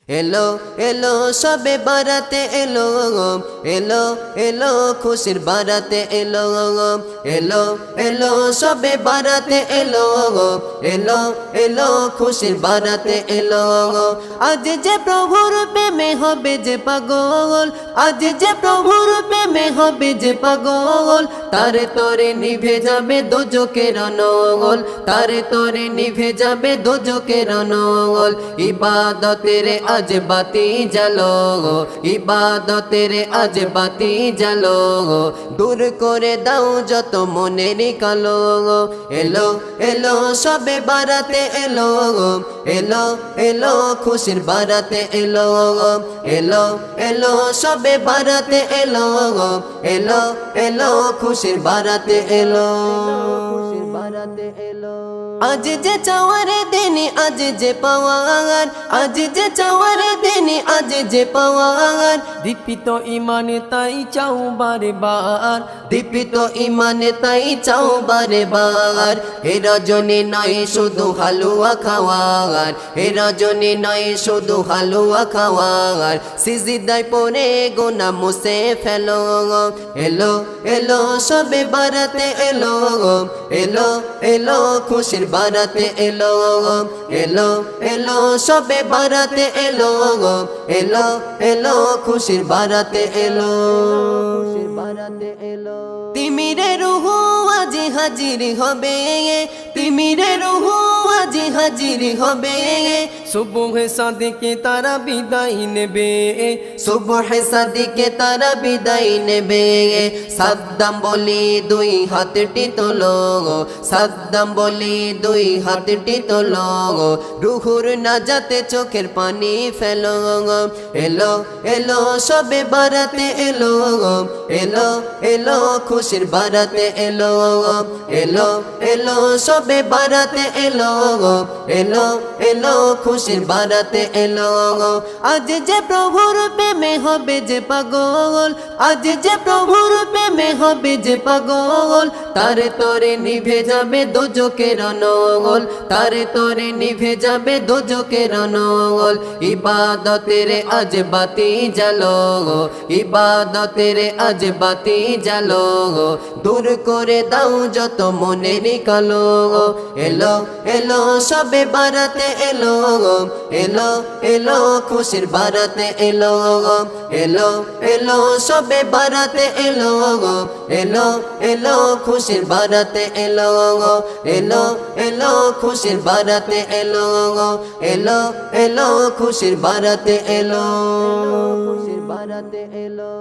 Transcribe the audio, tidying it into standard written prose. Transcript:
এলো এলো সবে বারাতে এলো এলো এলো খুশির বারাতে এলো এলো এলো সবে বারাতে এলো এলো এলো খুশির বারাতে এলো আজ যে প্রভুর প্রেমে হবে যে পাগল আজ যে প্রভুর প্রেমে হবে যে পাগল তারে তরে নিভে যাবে দোজকের নগল তারে তরে নিভে যাবে দোজকের নগল ইবাদতের আজ বাতি জ্বালো ইবাদতের আজ বাতি জ্বালো দূর করে দাও যত মনের কালো এলো এলো সবে বারাতে এলো এলো এলো খুশির বারাতে এলো এলো এলো সবে বারাতে এলো এলো এলো খুশির বারাতে এলো খুশির বারাতে এলো আজ যে চাওয়ার দিন আজ যে পাওয়ার আজ যে চাওয়ার দিন আজ যে পাওয়ার দীপিত ইমানে তাই চাও বারে বার দীপিত ইমানে তাই চাও বারে বার হে রজনী নয় শুধু হালুয়া খাওয়ার হে রজনী নয় শুধু হালুয়া খাওয়ার সিজদায় পড়ে গোনা মুছে ফেলো এলো এলো সবে বারাতে এলো এলো এলো খুশির বারাতে এলো এলো এলো সবে বারাতে এলো এলো এলো খুশির বারাতে এলো খুশির বারাতে এলো তিমিরে রুহু আজ হাজির হবে তিমিরে রুহু আজ হাজির হবে সুবহ সাদিকে তারা বিদায় নেবে সুবহ সাদিকে তারা বিদায় নেবে সাদ্দাম বলি দুই হাতটি তোলো সাদ্দাম বলি দুই হাতটি তোলো রুহুর নাজাতে চোখের পানি ফেলো এলো এলো সবে বারাতে এলো এলো এলো খুশির বারাতে এলো এলো এলো সবে বারাতে এলো এলো এলো খুশির বারাতে এলো আজ যে প্রভুর প্রেমে হবে যে পাগল আজ যে প্রভুর প্রেমে হবে যে পাগল তারে তরে নিভে যাবে দোজকের নগল তারে তরে নিভে যাবে দোজকের নগল ইবাদতের আজ বাতি জ্বালো ইবাদতের আজ বাতি জ্বালো দূর করে দাও যত মনের কালো এলো এলো সবে বারাতে এলো এলো এলো খুশির বারাতে এলো এলো এলো সবে বারাতে এলো এলো এলো খুশির বারাতে এলো এলো এলো খুশির বারাতে এলো এলো এলো খুশির বারাতে এলো খুশির বারাতে এলো